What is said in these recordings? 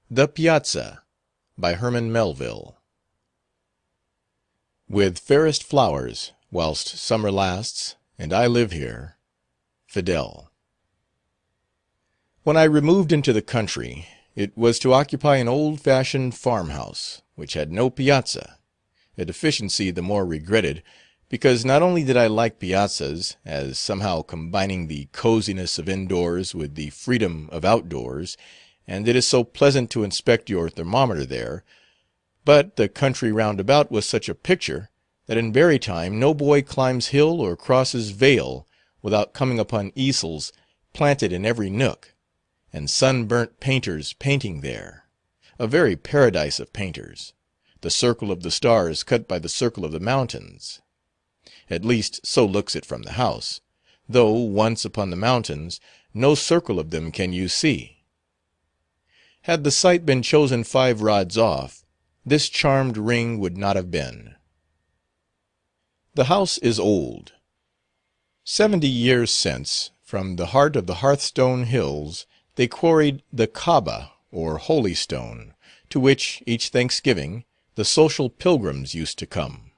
The Piazza, by Herman Melville. With fairest flowers, whilst summer lasts, and I live here, Fidel. When I removed into the country, it was to occupy an old-fashioned farmhouse, which had no piazza, a deficiency the more regretted, because not only did I like piazzas, as somehow combining the coziness of indoors with the freedom of outdoors, and it is so pleasant to inspect your thermometer there, but the country round about was such a picture, that in berry time no boy climbs hill or crosses vale without coming upon easels planted in every nook, and sunburnt painters painting there, a very paradise of painters, the circle of the stars cut by the circle of the mountains. At least so looks it from the house, though once upon the mountains no circle of them can you see. Had the site been chosen 5 rods off, this charmed ring would not have been. The house is old. 70 years since, from the heart of the Hearthstone Hills, they quarried the Kaaba, or Holy Stone, to which, each Thanksgiving, the social pilgrims used to come.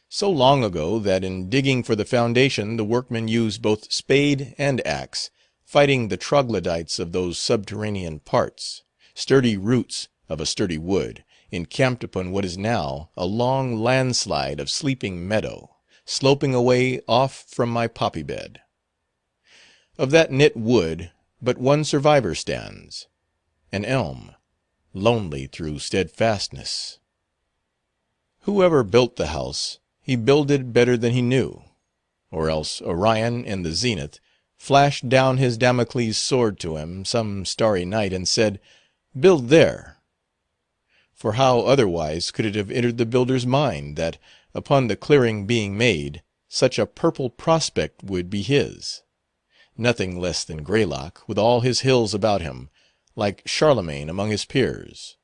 So long ago that in digging for the foundation the workmen used both spade and axe, fighting the troglodytes of those subterranean parts, sturdy roots of a sturdy wood, encamped upon what is now a long landslide of sleeping meadow, sloping away off from my poppy bed. Of that knit wood but one survivor stands, an elm, lonely through steadfastness. Whoever built the house, he builded better than he knew, or else Orion in the zenith flashed down his Damocles sword to him some starry night and said, "Build there." For how otherwise could it have entered the builder's mind, that, upon the clearing being made, such a purple prospect would be his? Nothing less than Greylock, with all his hills about him, like Charlemagne among his peers.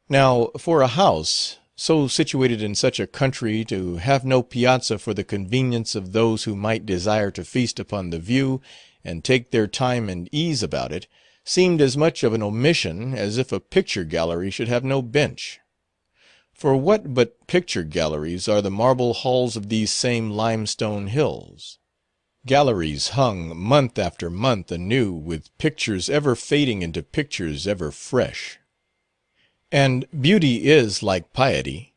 Now, for a house so situated in such a country to have no piazza for the convenience of those who might desire to feast upon the view and take their time and ease about it, seemed as much of an omission as if a picture gallery should have no bench. For what but picture galleries are the marble halls of these same limestone hills? Galleries hung month after month anew with pictures ever fading into pictures ever fresh. And beauty is like piety.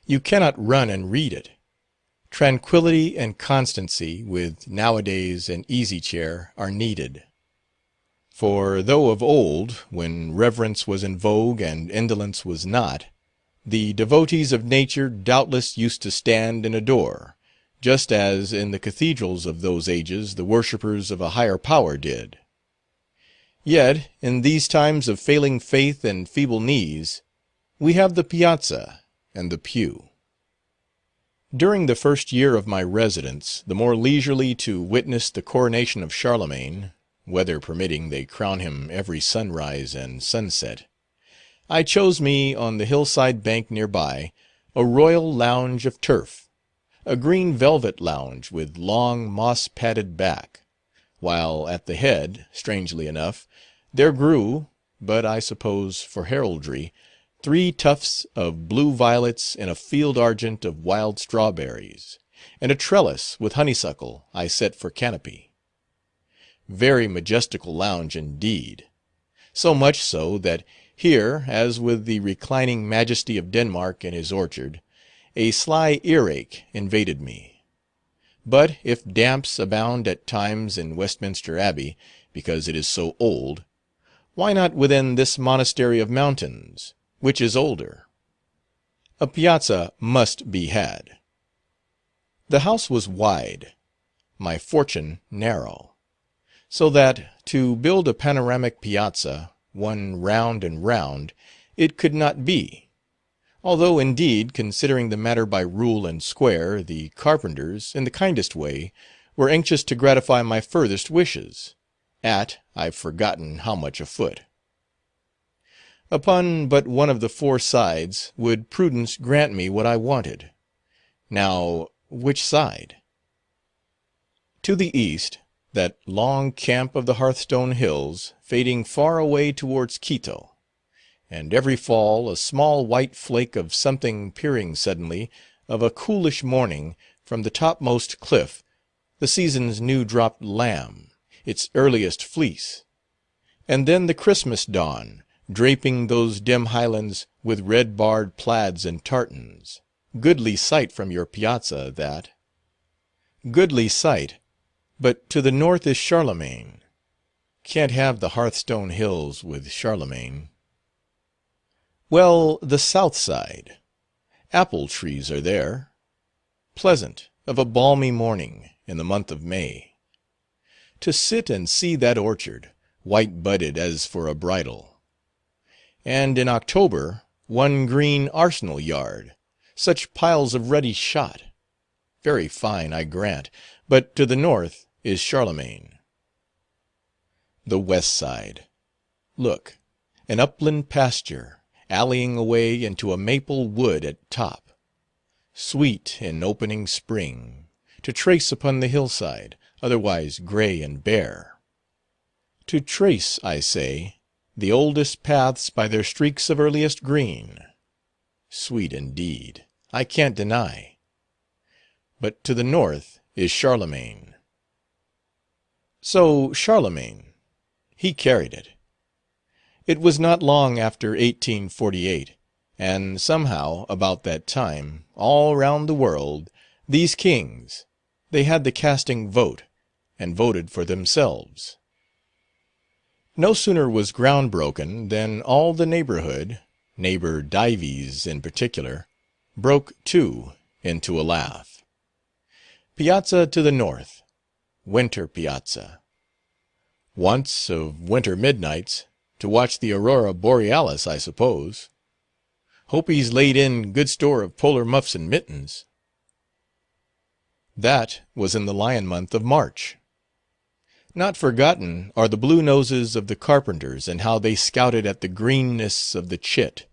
You cannot run and read it. Tranquillity and constancy, with nowadays an easy-chair, are needed. For though of old, when reverence was in vogue and indolence was not, the devotees of nature doubtless used to stand and adore, just as in the cathedrals of those ages the worshippers of a higher power did. Yet, in these times of failing faith and feeble knees, we have the piazza and the pew. During the first year of my residence, the more leisurely to witness the coronation of Charlemagne, weather permitting they crown him every sunrise and sunset, I chose me, on the hillside bank near by, a royal lounge of turf, a green velvet lounge with long moss-padded back, while at the head, strangely enough, there grew, but I suppose for heraldry, 3 tufts of blue violets in a field argent of wild strawberries, and a trellis with honeysuckle I set for canopy. Very majestical lounge indeed, so much so that here, as with the reclining majesty of Denmark in his orchard, a sly earache invaded me. But if damps abound at times in Westminster Abbey, because it is so old, why not within this monastery of mountains, which is older? A piazza must be had. The house was wide, my fortune narrow, so that, to build a panoramic piazza, one round and round, it could not be, although indeed, considering the matter by rule and square, the carpenters, in the kindest way, were anxious to gratify my furthest wishes, at I've forgotten how much a foot. Upon but one of the 4 sides would prudence grant me what I wanted. Now, which side? To the east, that long camp of the Hearthstone Hills, fading far away towards Quito, and every fall a small white flake of something peering suddenly, of a coolish morning, from the topmost cliff, the season's new-dropped lamb, its earliest fleece, and then the Christmas dawn, draping those dim highlands with red-barred plaids and tartans. Goodly sight from your piazza, that. Goodly sight, but to the north is Charlemagne. Can't have the Hearthstone Hills with Charlemagne. Well, the south side. Apple trees are there. Pleasant, of a balmy morning, in the month of May. To sit and see that orchard, white-budded as for a bridal. And in October, one green Arsenal yard, such piles of ruddy shot. Very fine, I grant, but to the north is Charlemagne. The west side. Look, an upland pasture, alleying away into a maple wood at top. Sweet in opening spring, to trace upon the hillside, otherwise grey and bare. To trace, I say, the oldest paths by their streaks of earliest green. Sweet indeed, I can't deny. But to the north is Charlemagne. So Charlemagne, he carried it. It was not long after 1848, and somehow about that time, all round the world, these kings, they had the casting vote, and voted for themselves. No sooner was ground broken than all the neighborhood, neighbor Dives in particular, broke too into a laugh. Piazza to the north, winter piazza. Once, of winter midnights, to watch the aurora borealis, I suppose. Hope he's laid in good store of polar muffs and mittens. That was in the lion month of March. Not forgotten are the blue noses of the carpenters, and how they scouted at the greenness of the chit,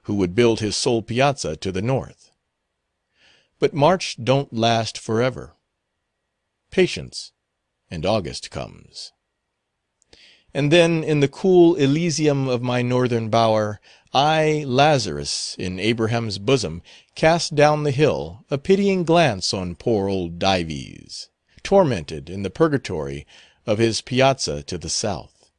who would build his sole piazza to the north. But March don't last forever. Patience, and August comes. And then in the cool Elysium of my northern bower, I, Lazarus, in Abraham's bosom, cast down the hill a pitying glance on poor old Dives, tormented in the purgatory of his piazza to the south.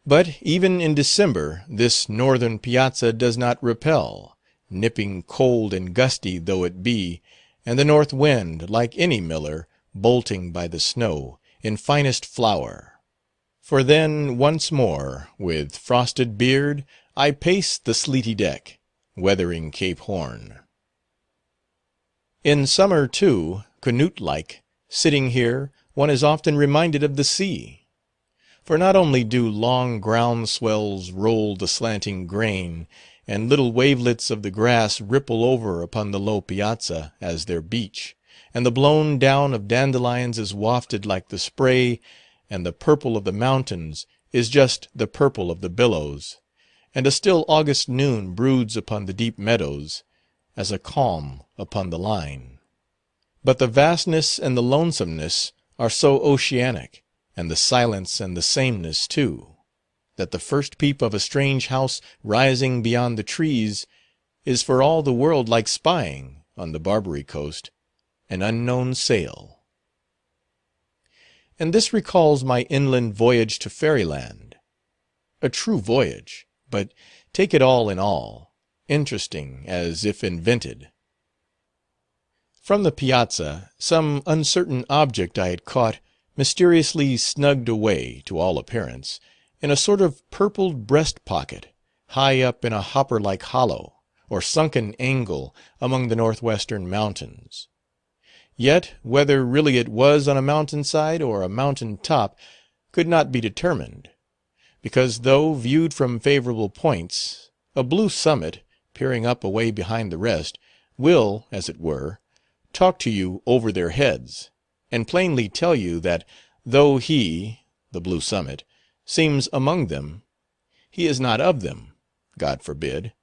But even in December this northern piazza does not repel, nipping cold and gusty though it be, and the north wind, like any miller, bolting by the snow, in finest flower. For then once more, with frosted beard, I pace the sleety deck, weathering Cape Horn. In summer, too, Canute-like, sitting here, one is often reminded of the sea. For not only do long ground swells roll the slanting grain, and little wavelets of the grass ripple over upon the low piazza as their beach, and the blown down of dandelions is wafted like the spray, and the purple of the mountains is just the purple of the billows, and a still August noon broods upon the deep meadows, as a calm upon the line. But the vastness and the lonesomeness are so oceanic, and the silence and the sameness too, that the first peep of a strange house rising beyond the trees is for all the world like spying, on the Barbary coast, an unknown sail. And this recalls my inland voyage to Fairyland. A true voyage, but take it all in all, interesting as if invented. From the piazza, some uncertain object I had caught mysteriously snugged away, to all appearance, in a sort of purpled breast-pocket, high up in a hopper-like hollow, or sunken angle among the northwestern mountains. Yet whether really it was on a mountain-side or a mountain-top could not be determined, because though viewed from favourable points, a blue summit, peering up away behind the rest, will, as it were, talk to you over their heads, and plainly tell you that though he, the blue summit, seems among them, he is not of them, God forbid,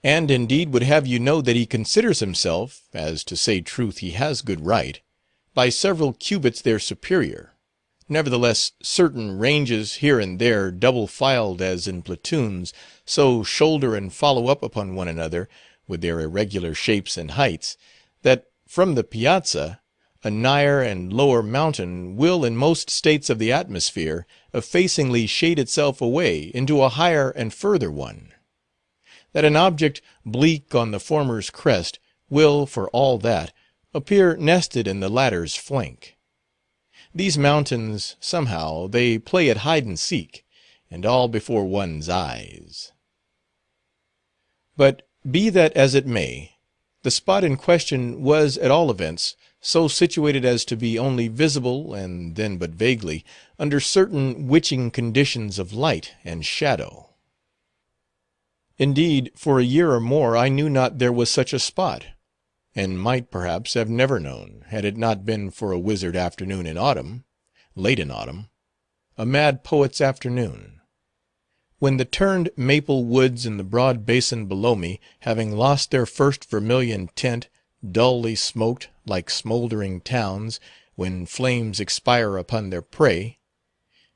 and indeed would have you know that he considers himself, as to say truth he has good right, by several cubits their superior. Nevertheless, certain ranges here and there, double-filed as in platoons, so shoulder and follow up upon one another, with their irregular shapes and heights, that from the piazza, a nigher and lower mountain will in most states of the atmosphere effacingly shade itself away into a higher and further one; that an object bleak on the former's crest will, for all that, appear nested in the latter's flank. These mountains, somehow, they play at hide-and-seek, and all before one's eyes. But be that as it may, the spot in question was, at all events, so situated as to be only visible, and then but vaguely, under certain witching conditions of light and shadow. Indeed, for a year or more I knew not there was such a spot, and might, perhaps, have never known, had it not been for a wizard afternoon in autumn, late in autumn, a mad poet's afternoon, when the turned maple woods in the broad basin below me, having lost their first vermilion tint, dully smoked, like smouldering towns, when flames expire upon their prey,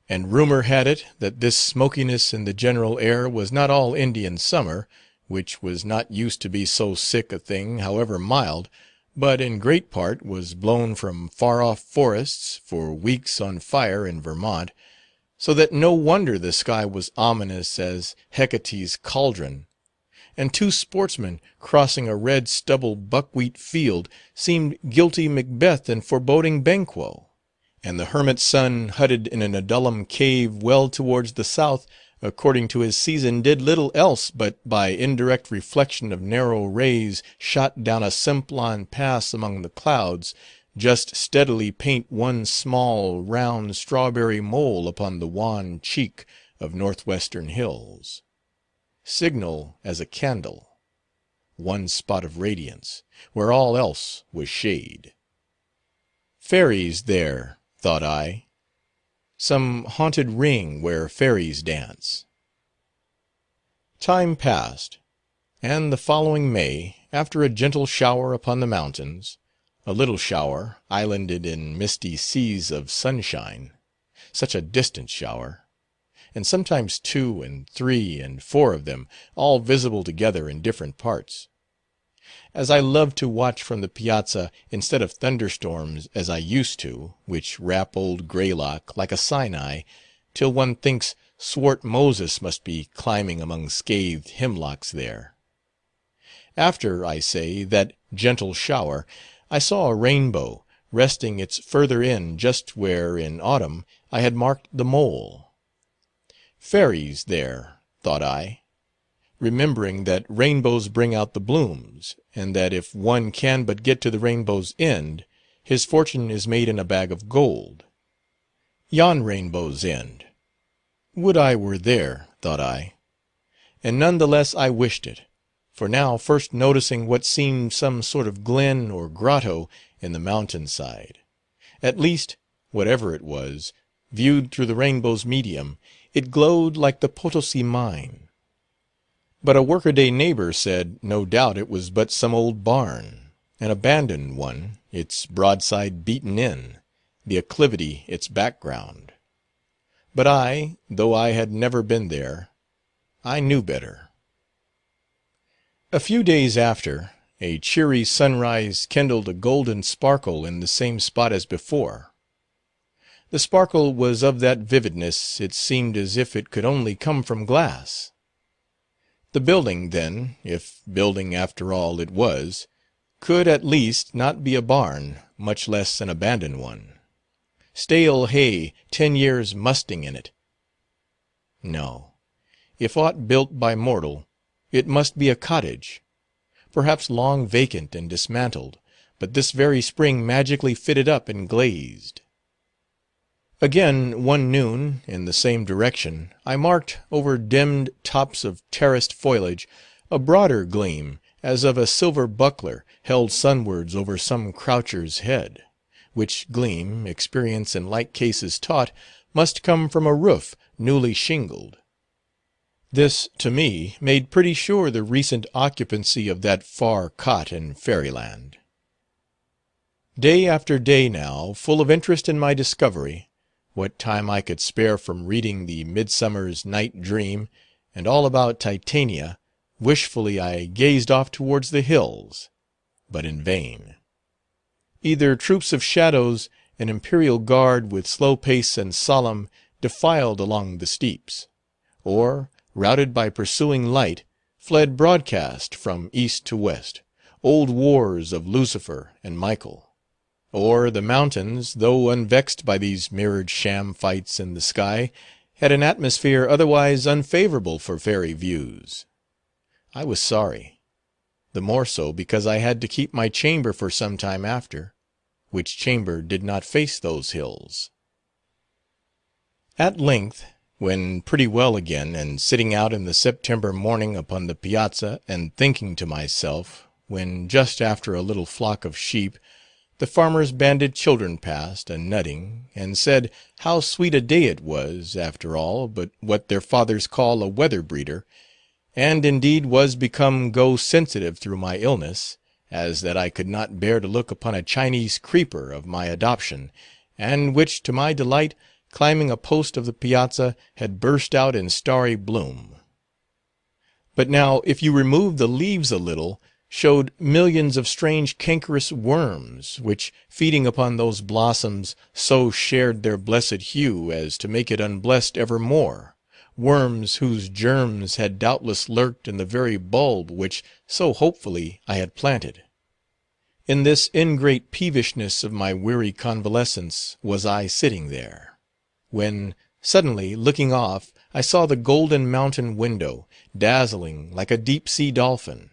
and rumour had it, that this smokiness in the general air was not all Indian summer, which was not used to be so sick a thing, however mild, but in great part was blown from far-off forests, for weeks on fire in Vermont, so that no wonder the sky was ominous as Hecate's cauldron, and two sportsmen crossing a red stubble buckwheat field seemed guilty Macbeth and foreboding Banquo, and the hermit's son hutted in an Adullam cave well towards the south, according to his season, did little else but by indirect reflection of narrow rays shot down a Simplon pass among the clouds, just steadily paint one small round strawberry mole upon the wan cheek of northwestern hills, signal as a candle, one spot of radiance, where all else was shade. Fairies there, thought I, some haunted ring where fairies dance. Time passed, and the following May, after a gentle shower upon the mountains, a little shower, islanded in misty seas of sunshine, such a distant shower, and sometimes 2 and 3 and 4 of them, all visible together in different parts. As I loved to watch from the piazza, instead of thunderstorms as I used to, which wrap old Greylock like a Sinai, till one thinks swart Moses must be climbing among scathed hemlocks there. After, I say, that gentle shower, I saw a rainbow, resting its further end just where, in autumn, I had marked the mole. Fairies there, thought I, remembering that rainbows bring out the blooms, and that if one can but get to the rainbow's end, his fortune is made in a bag of gold. Yon rainbow's end. Would I were there, thought I, and none the less I wished it, for now first noticing what seemed some sort of glen or grotto in the mountain side, at least, whatever it was, viewed through the rainbow's medium, it glowed like the Potosi mine. But a workaday neighbor said, no doubt it was but some old barn, an abandoned one, its broadside beaten in, the acclivity its background. But I, though I had never been there, I knew better. A few days after, a cheery sunrise kindled a golden sparkle in the same spot as before. The sparkle was of that vividness it seemed as if it could only come from glass. The building, then, if building after all it was, could at least not be a barn, much less an abandoned one. Stale hay, 10 years musting in it. No, if aught built by mortal, it must be a cottage, perhaps long vacant and dismantled, but this very spring magically fitted up and glazed. Again, one noon, in the same direction, I marked, over dimmed tops of terraced foliage, a broader gleam, as of a silver buckler, held sunwards over some croucher's head, which gleam, experience in like cases taught, must come from a roof newly shingled. This, to me, made pretty sure the recent occupancy of that far cot in fairyland. Day after day now, full of interest in my discovery, what time I could spare from reading the Midsummer's Night Dream, and all about Titania, wishfully I gazed off towards the hills, but in vain. Either troops of shadows, an imperial guard with slow pace and solemn, defiled along the steeps, or, routed by pursuing light, fled broadcast from east to west, old wars of Lucifer and Michael. Or the mountains, though unvexed by these mirrored sham fights in the sky, had an atmosphere otherwise unfavourable for fairy views. I was sorry, the more so because I had to keep my chamber for some time after, which chamber did not face those hills. At length, when pretty well again, and sitting out in the September morning upon the piazza, and thinking to myself, when just after a little flock of sheep, the farmer's banded children passed, a-nutting, and said how sweet a day it was, after all, but what their fathers call a weather breeder, and indeed was become go-sensitive through my illness, as that I could not bear to look upon a Chinese creeper of my adoption, and which, to my delight, climbing a post of the piazza, had burst out in starry bloom. But now, if you removed the leaves a little, showed millions of strange cankerous worms, which, feeding upon those blossoms, so shared their blessed hue as to make it unblessed evermore, worms whose germs had doubtless lurked in the very bulb which so hopefully I had planted. In this ingrate peevishness of my weary convalescence was I sitting there, when, suddenly looking off, I saw the golden mountain window, dazzling like a deep-sea dolphin.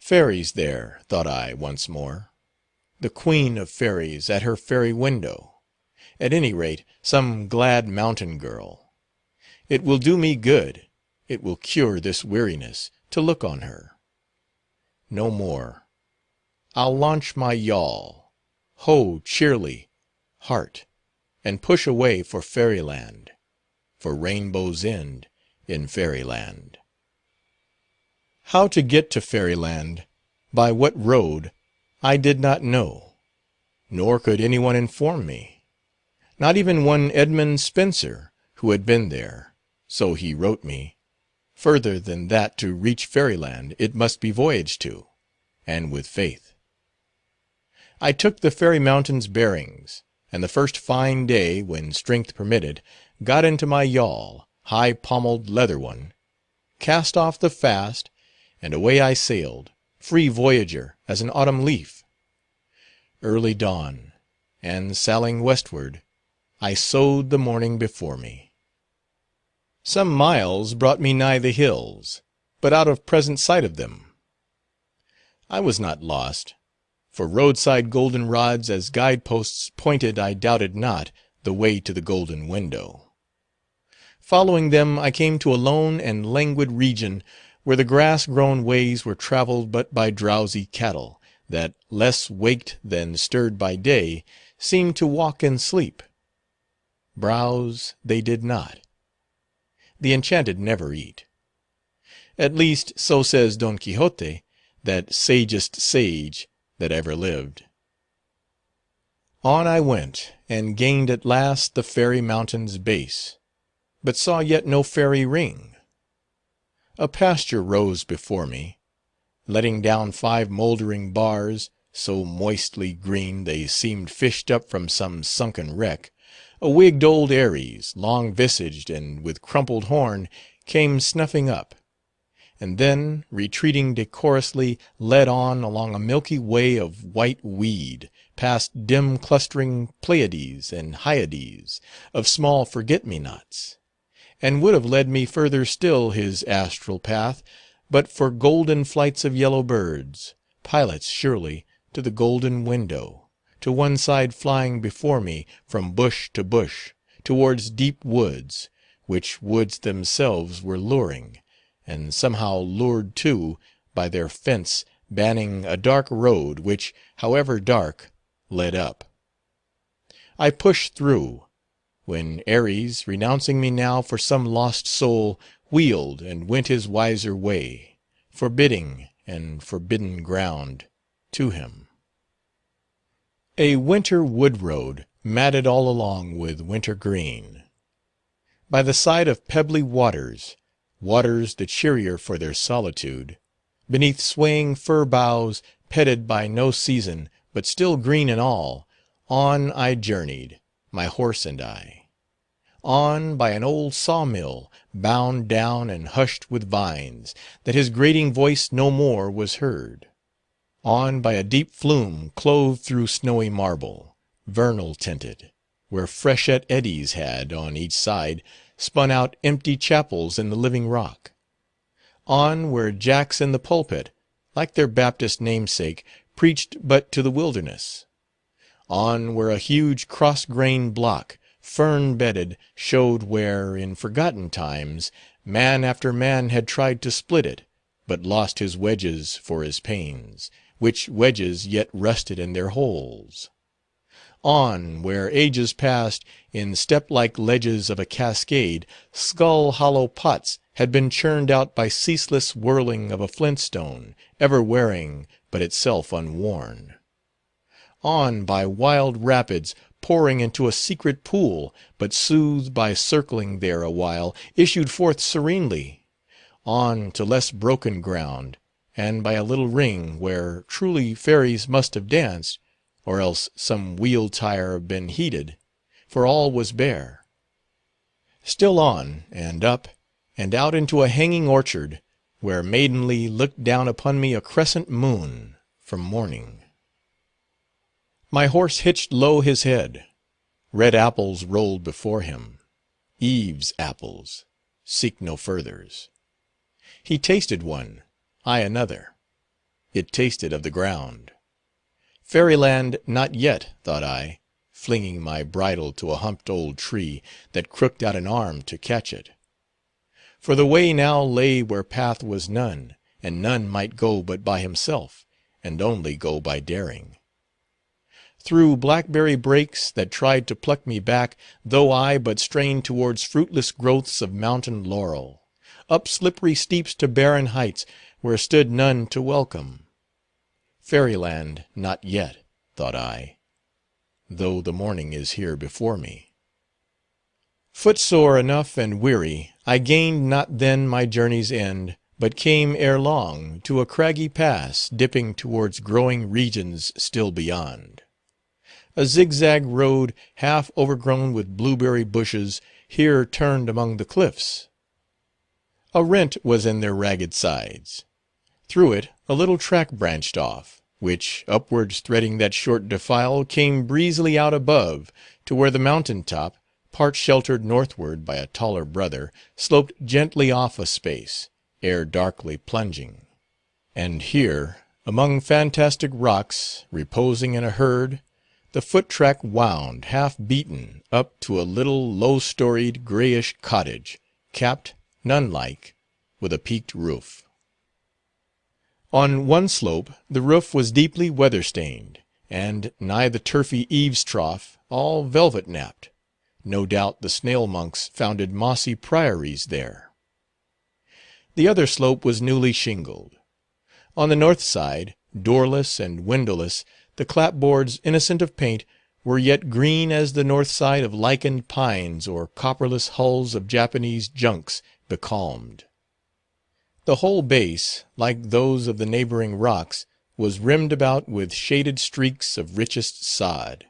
Fairies there, thought I once more, the queen of fairies at her fairy window, at any rate some glad mountain girl. It will do me good, it will cure this weariness, to look on her. No more. I'll launch my yawl, ho cheerly, heart, and push away for fairyland, for rainbow's end in fairyland. How to get to fairyland, by what road, I did not know, nor could any one inform me, not even one Edmund Spenser, who had been there, so he wrote me. Further than that to reach fairyland it must be voyaged to, and with faith. I took the fairy mountain's bearings, and the first fine day, when strength permitted, got into my yawl, high pommelled leather one, cast off the fast, and away I sailed, free voyager as an autumn leaf. Early dawn, and sallying westward, I sowed the morning before me. Some miles brought me nigh the hills, but out of present sight of them. I was not lost, for roadside golden-rods as guide-posts pointed, I doubted not, the way to the golden window. Following them, I came to a lone and languid region, where the grass-grown ways were travelled but by drowsy cattle, that, less waked than stirred by day, seemed to walk and sleep. Browse they did not. The enchanted never eat. At least, so says Don Quixote, that sagest sage that ever lived. On I went, and gained at last the fairy mountain's base, but saw yet no fairy ring. A pasture rose before me, letting down 5 mouldering bars, so moistly green they seemed fished up from some sunken wreck. A wigged old Ares, long-visaged and with crumpled horn, came snuffing up, and then, retreating decorously, led on along a milky way of white weed, past dim clustering Pleiades and Hyades, of small forget-me-nots, and would have led me further still his astral path, but for golden flights of yellow birds, pilots surely, to the golden window, to one side flying before me, from bush to bush, towards deep woods, which woods themselves were luring, and somehow lured too, by their fence banning a dark road, which, however dark, led up. I pushed through, when Ares, renouncing me now for some lost soul, wheeled and went his wiser way, forbidding and forbidden ground to him. A winter wood road, matted all along with winter green. By the side of pebbly waters, waters the cheerier for their solitude, beneath swaying fir boughs, petted by no season, but still green and all, on I journeyed, my horse and I. On by an old saw-mill, bound down and hushed with vines, that his grating voice no more was heard. On by a deep flume clove through snowy marble, vernal tinted, where freshet eddies had, on each side, spun out empty chapels in the living rock. On where jacks in the pulpit, like their Baptist namesake, preached but to the wilderness. On where a huge cross-grained block, fern-bedded, showed where, in forgotten times, man after man had tried to split it, but lost his wedges for his pains, which wedges yet rusted in their holes. On where ages past, in step-like ledges of a cascade, skull-hollow pots had been churned out by ceaseless whirling of a flintstone, ever wearing, but itself unworn. On by wild rapids, pouring into a secret pool, but soothed by circling there awhile, issued forth serenely. On to less broken ground, and by a little ring where truly fairies must have danced, or else some wheel tire been heated, for all was bare. Still on, and up, and out into a hanging orchard, where maidenly looked down upon me a crescent moon from morning. My horse hitched low his head. Red apples rolled before him. Eve's apples. Seek no furthers. He tasted one, I another. It tasted of the ground. Fairyland not yet, thought I, flinging my bridle to a humped old tree, that crooked out an arm to catch it. For the way now lay where path was none, and none might go but by himself, and only go by daring. Through blackberry brakes that tried to pluck me back, though I but strained towards fruitless growths of mountain laurel, up slippery steeps to barren heights, where stood none to welcome. Fairyland not yet, thought I, though the morning is here before me. Footsore enough and weary, I gained not then my journey's end, but came ere long to a craggy pass dipping towards growing regions still beyond. A zigzag road, half overgrown with blueberry bushes, here turned among the cliffs. A rent was in their ragged sides. Through it a little track branched off, which, upwards threading that short defile, came breezily out above, to where the mountain top, part sheltered northward by a taller brother, sloped gently off a space, ere darkly plunging. And here, among fantastic rocks, reposing in a herd, the foot-track wound, half-beaten, up to a little low-storied, greyish cottage, capped, nun-like, with a peaked roof. On one slope the roof was deeply weather-stained, and, nigh the turfy eaves trough, all velvet-napped. No doubt the snail-monks founded mossy priories there. The other slope was newly shingled. On the north side, doorless and windowless, the clapboards, innocent of paint, were yet green as the north side of lichened pines or copperless hulls of Japanese junks becalmed. The whole base, like those of the neighboring rocks, was rimmed about with shaded streaks of richest sod.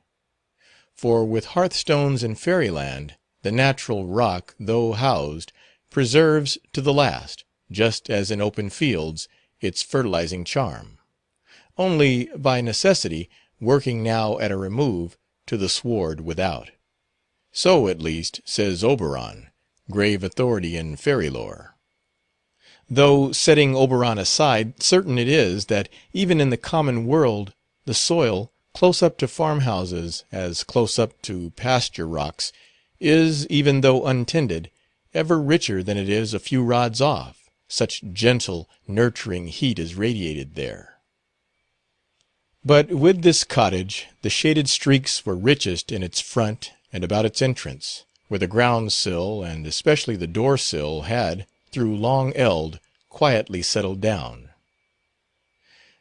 For with hearthstones in fairyland, the natural rock, though housed, preserves to the last, just as in open fields, its fertilizing charm; only, by necessity, working now at a remove, to the sward without. So, at least, says Oberon, grave authority in fairy lore. Though, setting Oberon aside, certain it is, that even in the common world, the soil, close up to farmhouses, as close up to pasture rocks, is, even though untended, ever richer than it is a few rods off, such gentle, nurturing heat is radiated there. But with this cottage, the shaded streaks were richest in its front and about its entrance, where the ground-sill, and especially the door-sill, had, through long eld, quietly settled down.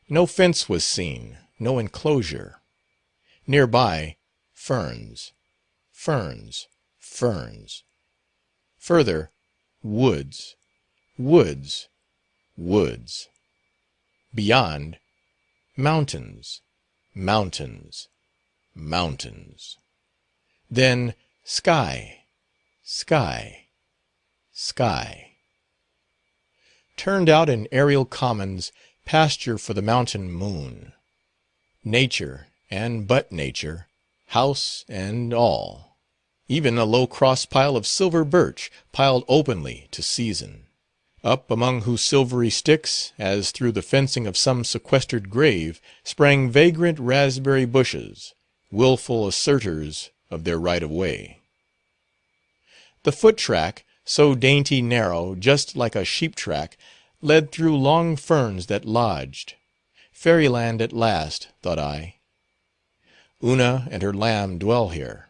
No fence was seen, no enclosure. Near by, ferns, ferns, ferns. Further, woods, woods, woods. Beyond, mountains, mountains, mountains. Then sky, sky, sky. Turned out in aerial commons, pasture for the mountain moon. Nature, and but nature, house and all. Even a low cross pile of silver birch, piled openly to season. Up among whose silvery sticks, as through the fencing of some sequestered grave, sprang vagrant raspberry bushes, wilful assertors of their right of way. The foot-track, so dainty narrow, just like a sheep-track, led through long ferns that lodged. Fairyland at last, thought I. Una and her lamb dwell here.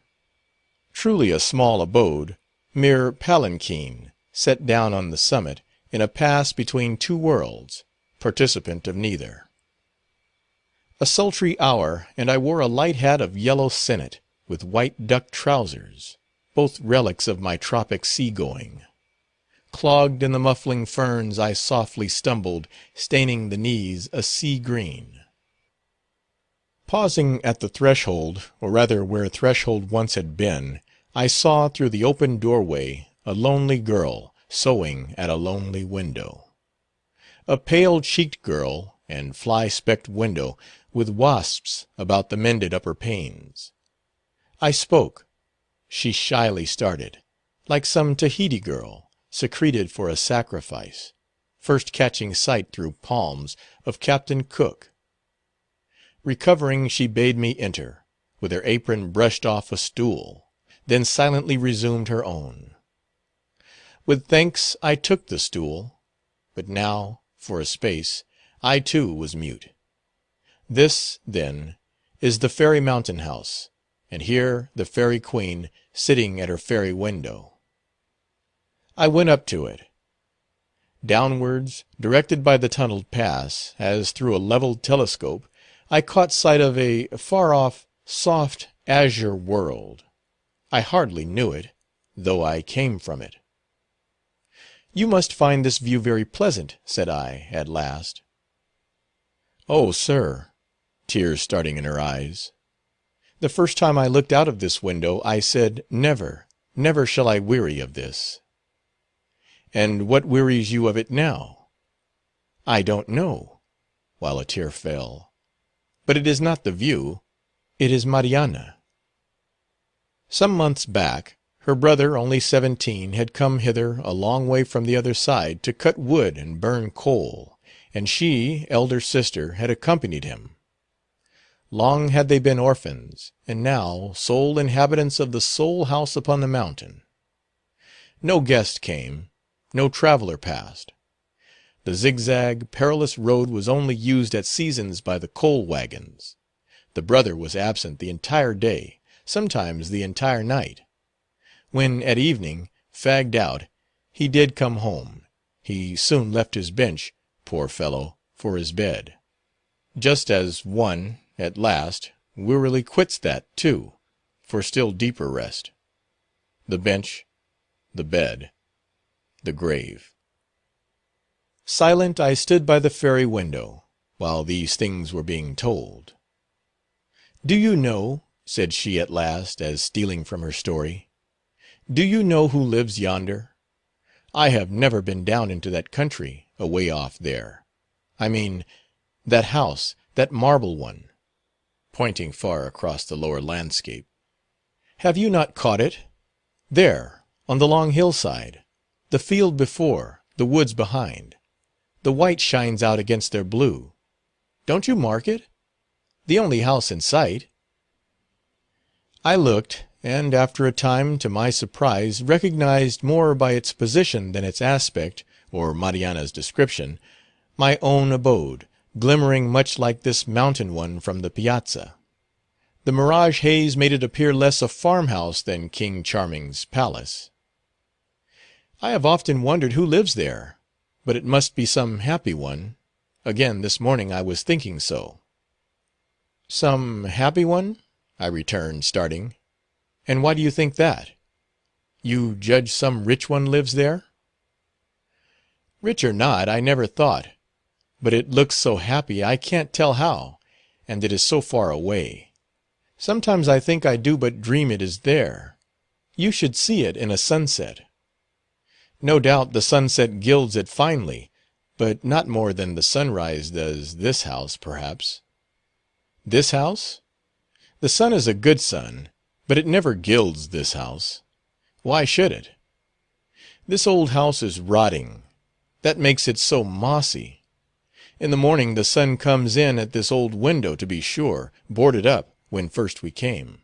Truly a small abode, mere palanquin, set down on the summit, in a pass between two worlds, participant of neither. A sultry hour, and I wore a light hat of yellow sinnet, with white duck trousers, both relics of my tropic sea-going. Clogged in the muffling ferns, I softly stumbled, staining the knees a sea-green. Pausing at the threshold, or rather where threshold once had been, I saw through the open doorway a lonely girl sewing at a lonely window. A pale-cheeked girl, and fly-specked window, with wasps about the mended upper panes. I spoke. She shyly started, like some Tahiti girl, secreted for a sacrifice, first catching sight through palms of Captain Cook. Recovering, she bade me enter, with her apron brushed off a stool, then silently resumed her own. With thanks I took the stool, but now, for a space, I too was mute. This, then, is the fairy mountain house, and here the fairy queen sitting at her fairy window. I went up to it. Downwards, directed by the tunneled pass, as through a levelled telescope, I caught sight of a far-off, soft, azure world. I hardly knew it, though I came from it. "You must find this view very pleasant," said I, at last. "Oh, sir," tears starting in her eyes. "The first time I looked out of this window, I said, never, never shall I weary of this." "And what wearies you of it now?" "I don't know," while a tear fell. "But it is not the view, it is Mariana." Some months back, her brother, only 17, had come hither a long way from the other side, to cut wood and burn coal, and she, elder sister, had accompanied him. Long had they been orphans, and now sole inhabitants of the sole house upon the mountain. No guest came, no traveller passed. The zigzag, perilous road was only used at seasons by the coal wagons. The brother was absent the entire day, sometimes the entire night. When, at evening, fagged out, he did come home, he soon left his bench, poor fellow, for his bed. Just as one, at last, wearily quits that, too, for still deeper rest. The bench, the bed, the grave. Silent I stood by the fairy window, while these things were being told. "Do you know," said she at last, as stealing from her story, "do you know who lives yonder? I have never been down into that country, away off there. I mean, that house, that marble one," pointing far across the lower landscape. "Have you not caught it? There, on the long hillside, the field before, the woods behind. The white shines out against their blue. Don't you mark it? The only house in sight." I looked, and after a time, to my surprise, recognized more by its position than its aspect, or Mariana's description, my own abode, glimmering much like this mountain one from the piazza. The mirage haze made it appear less a farmhouse than King Charming's palace. I have often wondered who lives there, but it must be some happy one. Again this morning I was thinking so. "Some happy one?" I returned, starting. "And why do you think that? You judge some rich one lives there?" "Rich or not, I never thought. But it looks so happy I can't tell how, and it is so far away. Sometimes I think I do but dream it is there. You should see it in a sunset. No doubt the sunset gilds it finely, but not more than the sunrise does this house, perhaps." "This house? The sun is a good sun, but it never gilds this house. Why should it? This old house is rotting. That makes it so mossy. In the morning the sun comes in at this old window, to be sure, boarded up, when first we came.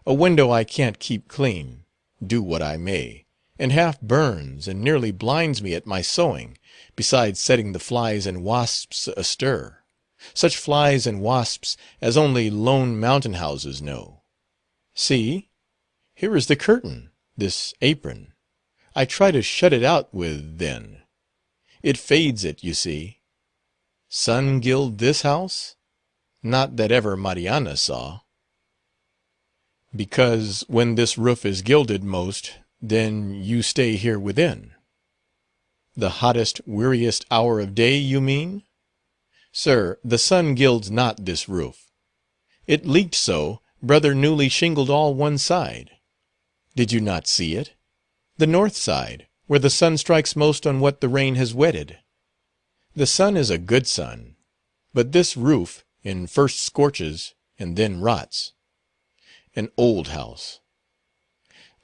A window I can't keep clean, do what I may, and half burns and nearly blinds me at my sewing, besides setting the flies and wasps astir. Such flies and wasps as only lone mountain houses know. See, here is the curtain, this apron. I try to shut it out with then. It fades it, you see. Sun gild this house? Not that ever Mariana saw." "Because when this roof is gilded most, then you stay here within." "The hottest, weariest hour of day, you mean? Sir, the sun gilds not this roof. It leaked so, brother newly shingled all one side. Did you not see it? The north side, where the sun strikes most on what the rain has wetted. The sun is a good sun, but this roof in first scorches and then rots. An old house.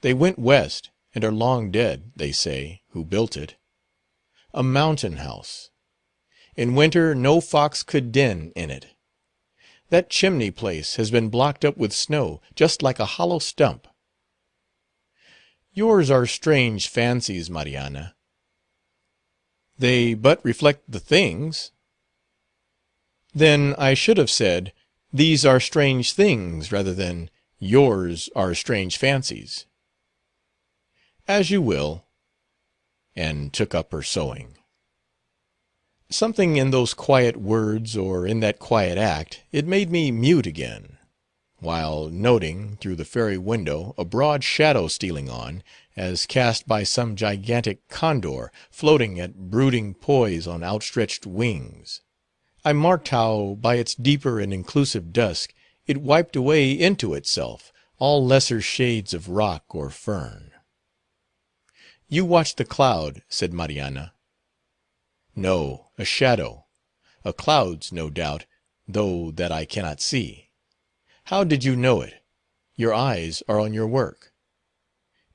They went west, and are long dead, they say, who built it. A mountain house. In winter no fox could den in it. That chimney place has been blocked up with snow, just like a hollow stump." "Yours are strange fancies, Mariana." "They but reflect the things." "Then I should have said, these are strange things, rather than yours are strange fancies." "As you will," and took up her sewing. Something in those quiet words, or in that quiet act, it made me mute again, while noting, through the fairy window, a broad shadow stealing on, as cast by some gigantic condor, floating at brooding poise on outstretched wings. I marked how, by its deeper and inclusive dusk, it wiped away into itself all lesser shades of rock or fern. "You watch the cloud," said Mariana. "No, a shadow. A cloud's, no doubt, though that I cannot see. How did you know it? Your eyes are on your work."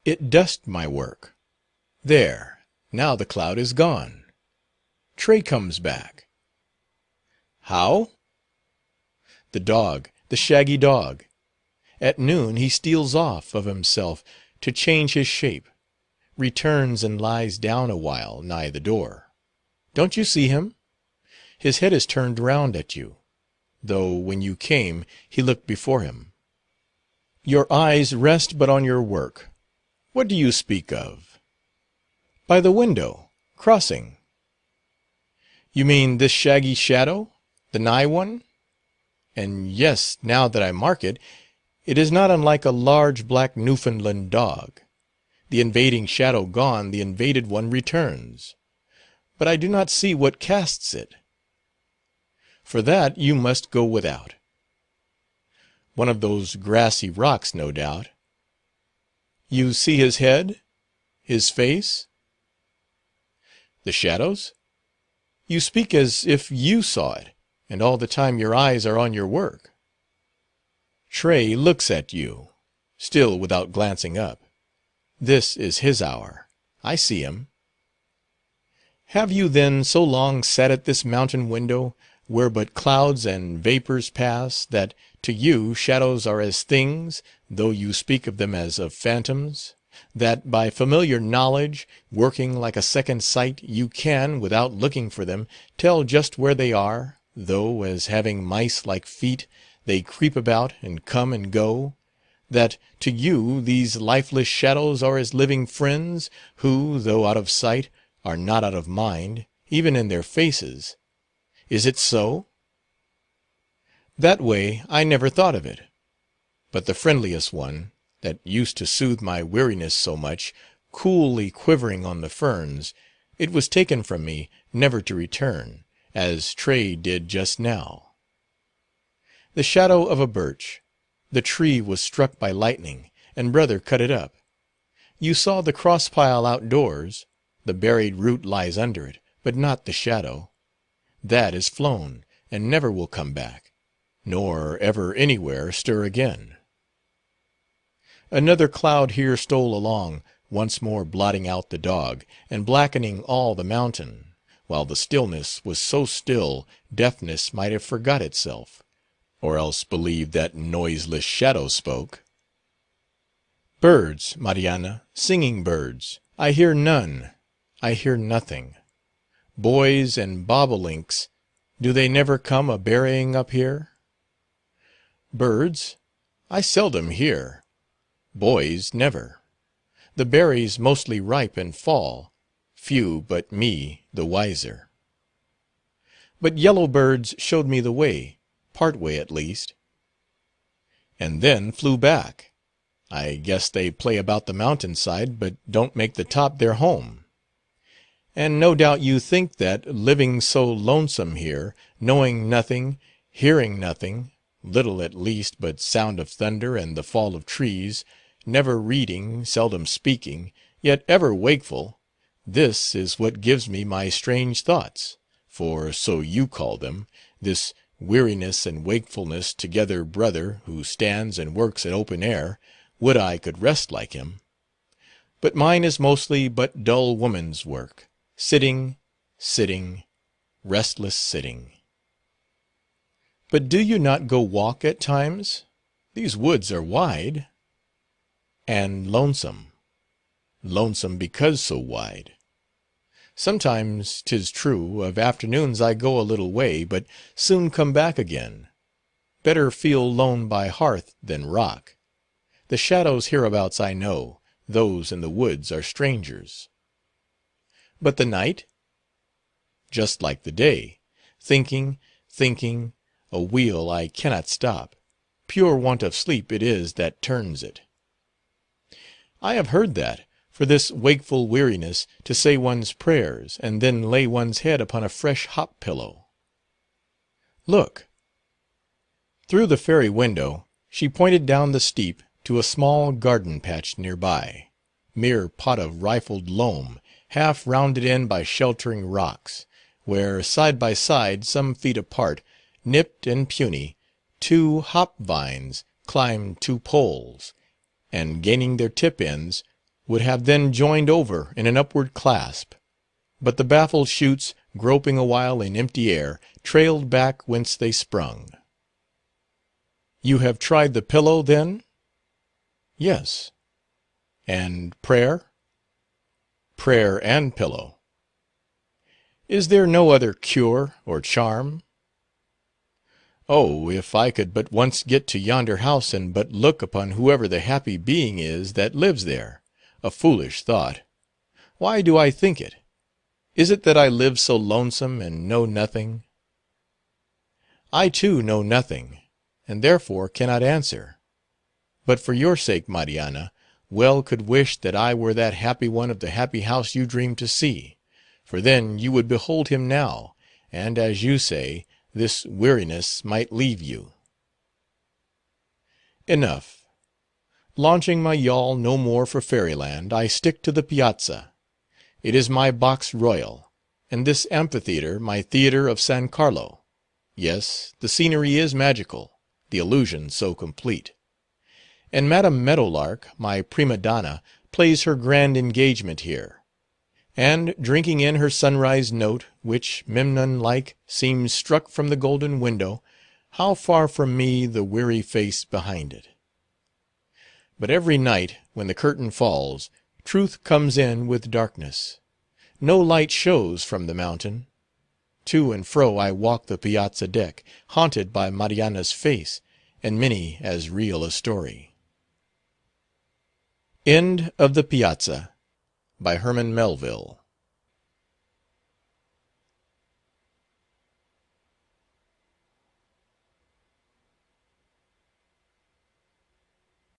"It dusked my work. There, now the cloud is gone. Tray comes back." "How?" "The dog, the shaggy dog. At noon he steals off of himself to change his shape, returns and lies down a while nigh the door. Don't you see him? His head is turned round at you, though when you came he looked before him. Your eyes rest but on your work. What do you speak of?" "By the window, crossing." "You mean this shaggy shadow, the nigh one? And yes, now that I mark it, it is not unlike a large black Newfoundland dog. The invading shadow gone, the invaded one returns. But I do not see what casts it." "For that you must go without." "One of those grassy rocks, no doubt." "You see his head? His face?" "The shadows? You speak as if you saw it, and all the time your eyes are on your work." "Tray looks at you, still without glancing up. This is his hour. I see him." "Have you then so long sat at this mountain window, where but clouds and vapours pass, that to you shadows are as things, though you speak of them as of phantoms? That by familiar knowledge, working like a second sight, you can, without looking for them, tell just where they are, though, as having mice like feet, they creep about and come and go? That to you these lifeless shadows are as living friends, who, though out of sight, are not out of mind, even in their faces. Is it so?" "That way I never thought of it. but the friendliest one, that used to soothe my weariness so much, coolly quivering on the ferns, it was taken from me, never to return, as Tray did just now. The shadow of a birch. The tree was struck by lightning, and brother cut it up. You saw the cross pile outdoors. The buried root lies under it, but not the shadow. That is flown, and never will come back, nor ever anywhere stir again. Another cloud here stole along, once more blotting out the dog, and blackening all the mountain, while the stillness was so still deafness might have forgot itself, or else believed that noiseless shadow spoke. Birds, Mariana, singing birds, I hear none, I hear nothing. Boys and bobolinks, do they never come a-berrying up here? Birds, I seldom hear. Boys, never. The berries mostly ripe and fall, few but me the wiser. But yellow birds showed me the way, part way at least, and then flew back. I guess they play about the mountain-side, but don't make the top their home. And no doubt you think that, living so lonesome here, knowing nothing, hearing nothing, little at least but sound of thunder and the fall of trees, never reading, seldom speaking, yet ever wakeful, this is what gives me my strange thoughts, for so you call them, this weariness and wakefulness together. Brother, who stands and works in open air, would I could rest like him. But mine is mostly but dull woman's work, sitting, sitting, restless sitting. But do you not go walk at times? These woods are wide. And lonesome. Lonesome because so wide. Sometimes, 'tis true, of afternoons I go a little way, but soon come back again. Better feel lone by hearth than rock. The shadows hereabouts I know, those in the woods are strangers. But the night? Just like the day, thinking, thinking, a wheel I cannot stop. Pure want of sleep it is that turns it. I have heard that, for this wakeful weariness, to say one's prayers, and then lay one's head upon a fresh hop pillow. Look. Through the fairy window she pointed down the steep to a small garden patch near by, mere pot of rifled loam, half rounded in by sheltering rocks, where side by side, some feet apart, nipped and puny, two hop vines climbed two poles, and gaining their tip ends, would have then joined over in an upward clasp, but the baffled shoots, groping awhile in empty air, trailed back whence they sprung. You have tried the pillow, then? Yes. And prayer? Prayer and pillow. Is there no other cure or charm? Oh, if I could but once get to yonder house and but look upon whoever the happy being is that lives there! A foolish thought. Why do I think it? Is it that I live so lonesome and know nothing? I too know nothing, and therefore cannot answer. But for your sake, Mariana, well could wish that I were that happy one of the happy house you dream to see, for then you would behold him now, and, as you say, this weariness might leave you. Enough. Launching my yawl no more for fairyland, I stick to the piazza. It is my box royal, and this amphitheatre my theatre of San Carlo. Yes, the scenery is magical, the illusion so complete. And Madame Meadowlark, my prima donna, plays her grand engagement here. And, drinking in her sunrise note, which, Memnon-like, seems struck from the golden window, how far from me the weary face behind it! But every night, when the curtain falls, truth comes in with darkness. No light shows from the mountain. To and fro I walk the piazza deck, haunted by Mariana's face, and many as real a story. End of the Piazza, by Herman Melville.